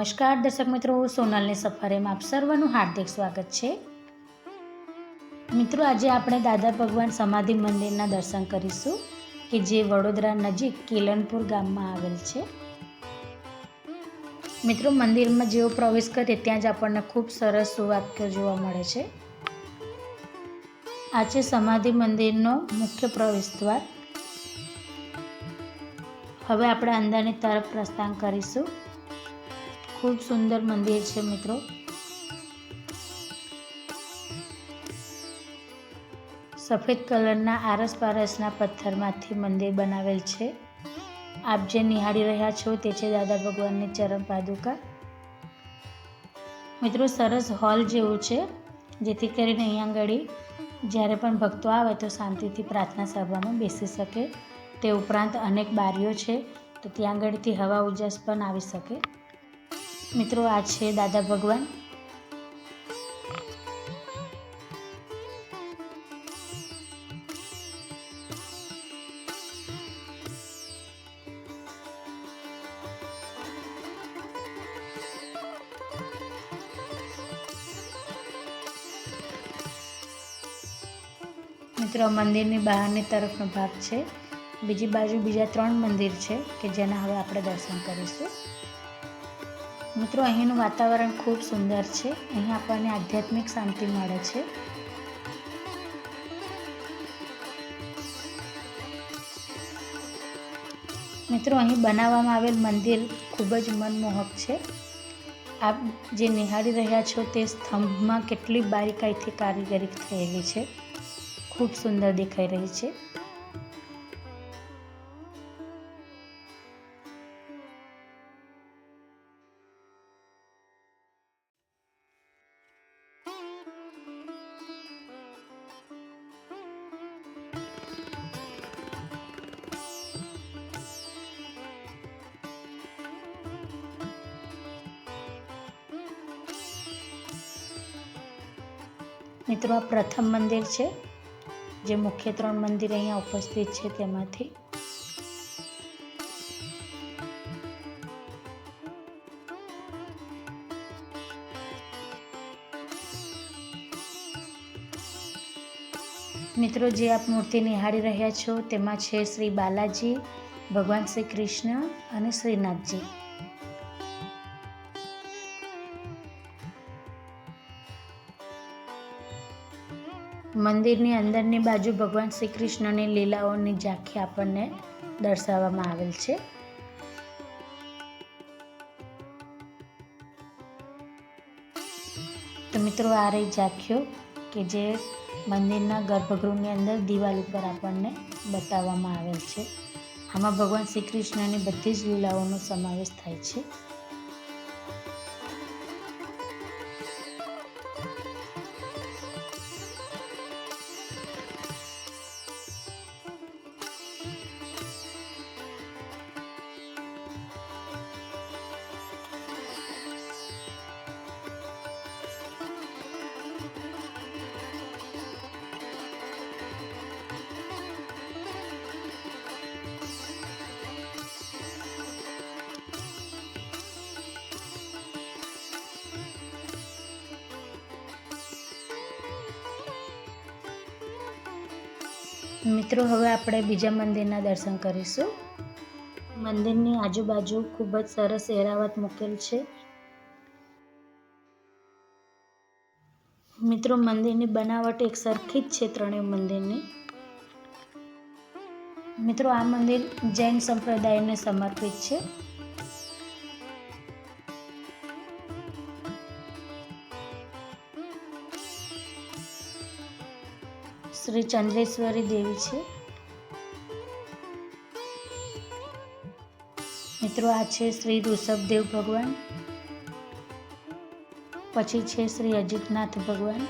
નમસ્કાર દર્શક મિત્રો, સોનલની સફારીમાં આપ સર્વનું હાર્દિક સ્વાગત છે. મિત્રો, આજે આપણે દાદા ભગવાન સમાધિ મંદિરના દર્શન કરીશું કે જે વડોદરા નજીક કેલનપુર ગામમાં આવેલ છે. મિત્રો, મંદિરમાં જેવો પ્રવેશ કરીએ ત્યાં જ આપણને ખૂબ સરસ સુવાક્યો જોવા મળે છે. આ છે સમાધિ મંદિરનો મુખ્ય પ્રવેશ દ્વાર. હવે આપણે અંદરની તરફ પ્રસ્થાન કરીશું. ખૂબ સુંદર મંદિર છે મિત્રો. સફેદ કલરના આરસપારસના પથ્થરમાંથી મંદિર બનાવેલ છે. આપ જે નિહાળી રહ્યા છો તે છે દાદા ભગવાનની ચરણ પાદુકા. મિત્રો, સરસ હોલ જેવું છે, જેથી કરીને અહીંયા આગળ જ્યારે પણ ભક્તો આવે તો શાંતિથી પ્રાર્થના સભામાં બેસી શકે. તે ઉપરાંત અનેક બારીઓ છે, તો ત્યાં આગળથી હવા ઉજાસ પણ આવી શકે. મિત્રો, આ છે દાદા ભગવાન. મિત્રો, મંદિરની બહારની તરફનો ભાગ છે. બીજી બાજુ બીજા 3 મંદિર છે કે જેના હવે આપણે દર્શન કરીશું. મિત્રો, અહીંનું વાતાવરણ ખૂબ સુંદર છે. અહીં આપણને આધ્યાત્મિક શાંતિ મળે છે. મિત્રો, અહીં બનાવવામાં આવેલ મંદિર ખૂબ જ મનમોહક છે. આપ જે નિહાળી રહ્યા છો તે સ્તંભમાં કેટલી બારીકાઈથી કારીગરી થયેલી છે. ખૂબ સુંદર દેખાઈ રહી છે. મિત્રો, આ પ્રથમ મંદિર છે, જે મુખ્ય 3 મંદિર અહીંયા ઉપસ્થિત છે તેમાંથી. મિત્રો, જે આપ મૂર્તિ નિહાળી રહ્યા છો તેમાં છે શ્રી બાલાજી, ભગવાન શ્રી કૃષ્ણ અને શ્રીનાથજી. મંદિરની અંદરની બાજુ ભગવાન શ્રી કૃષ્ણની લીલાઓની ઝાંખી આપણને દર્શાવવામાં આવેલ છે. તો મિત્રો, આ રહી ઝાંખીઓ કે જે મંદિરના ગર્ભગૃહની અંદર દિવાલ ઉપર આપણને બતાવવામાં આવેલ છે. આમાં ભગવાન શ્રી કૃષ્ણની બધી જ લીલાઓનો સમાવેશ થાય છે. મિત્રો, હવે આપણે બીજા મંદિરના દર્શન કરીશું. મંદિરની આજુબાજુ ખૂબ જ સરસ એરાવત મૂકેલ છે. મિત્રો, મંદિરની બનાવટ એક સરખી જ છે ત્રણેય મંદિરની. મિત્રો, આ મંદિર જૈન સંપ્રદાયને સમર્પિત છે. શ્રી ચંદ્રેશ્વરી દેવી છે. મિત્રો, આ છે શ્રી ઋષભદેવ ભગવાન. પછી છે શ્રી અજીતનાથ ભગવાન.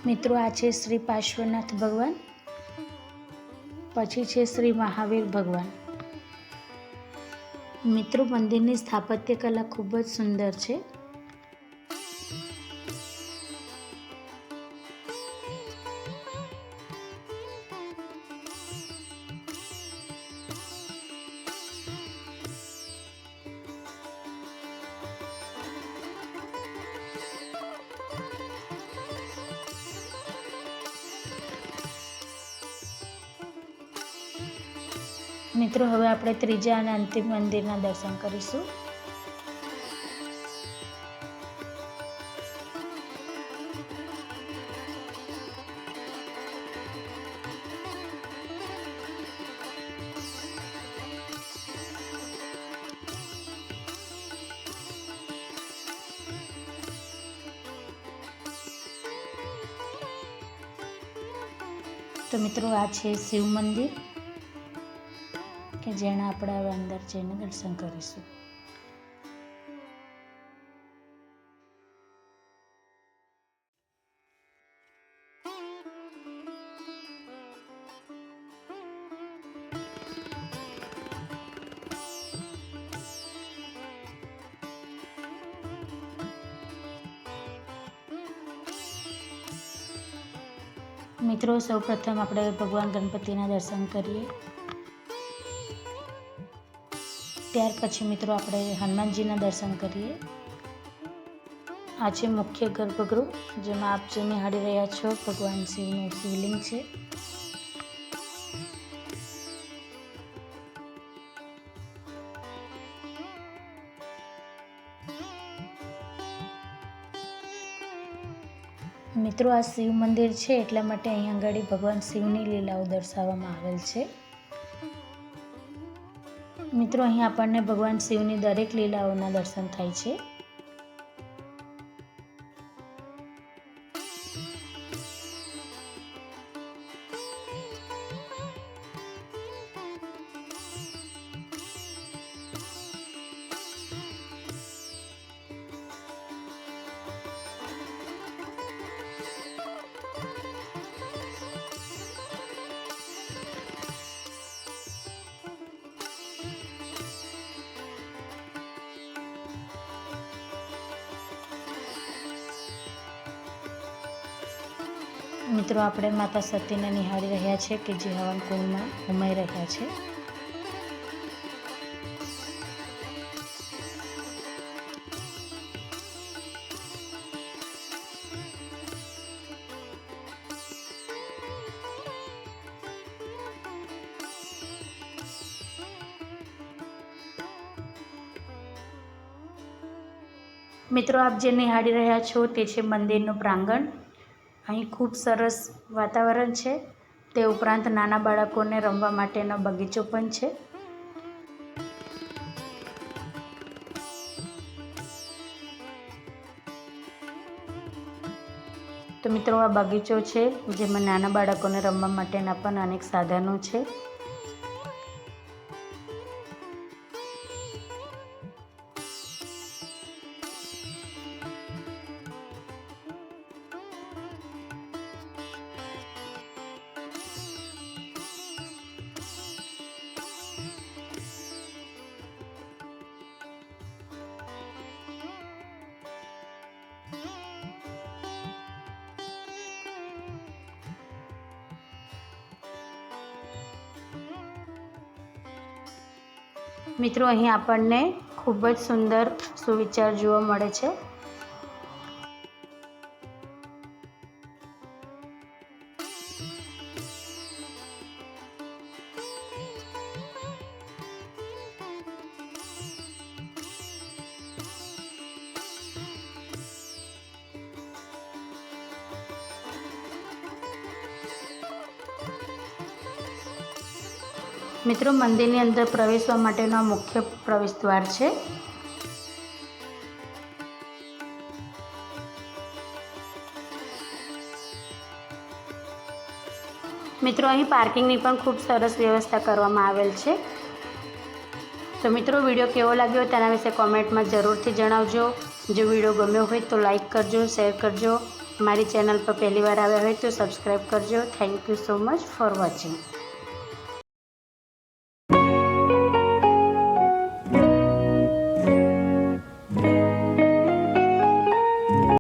મિત્રો, આ છે શ્રી પાર્શ્વનાથ ભગવાન. પછી છે શ્રી મહાવીર ભગવાન. મિત્રો, મંદિરની સ્થાપત્ય કલા ખૂબ જ સુંદર છે. મિત્રો, હવે આપણે ત્રીજા અને અંતિમ મંદિરના દર્શન કરીશું. તો મિત્રો, આ છે શિવ મંદિર કે જેના આપણે હવે અંદર જઈને દર્શન કરીશું. મિત્રો, સૌપ્રથમ આપણે ભગવાન ગણપતિના દર્શન કરીએ. ત્યાર પછી મિત્રો આપણે હનુમાનજીના દર્શન કરીએ. આ છે મુખ્ય ગર્ભગૃહ, જેમાં આપ જે નિહાળી રહ્યા છો ભગવાન શિવનું શિવલિંગ છે. મિત્રો, આ શિવ મંદિર છે એટલા માટે અહીં આગળ ભગવાન શિવની લીલાઓ દર્શાવવામાં આવેલ છે. મિત્રો, અહીં આપણને ભગવાન શિવની દરેક લીલાઓના દર્શન થાય છે. મિત્રો, આપણે માતા સતીને નિહાળી રહ્યા છે કે જે હવન કુંડમાં હોમાઈ રહ્યા છે. મિત્રો, આપ જે નિહાળી રહ્યા છો તે છે મંદિરનું પ્રાંગણ. અહીં ખૂબ સરસ વાતાવરણ છે. તે ઉપરાંત નાના બાળકોને રમવા માટેનો બગીચો પણ છે. તો મિત્રો, આ બગીચો છે જેમાં નાના બાળકોને રમવા માટેના પણ અનેક સાધનો છે. મિત્રો, અહીં આપણને ખૂબ જ સુંદર સુવિચાર જોવા મળે છે. મિત્રો, મંદિરની અંદર પ્રવેશવા માટેનો આ મુખ્ય પ્રવેશ દ્વાર છે. મિત્રો, અહીં પાર્કિંગની પણ ખૂબ સરસ વ્યવસ્થા કરવામાં આવેલ છે. તો મિત્રો, વિડીયો કેવો લાગ્યો તેના વિશે કોમેન્ટમાં જરૂરથી જણાવજો. જો વિડીયો ગમ્યો હોય તો લાઈક કરજો, શેર કરજો. મારી ચેનલ પર પહેલી વાર આવ્યા હોય તો સબસ્ક્રાઈબ કરજો. Thank you so much for watching.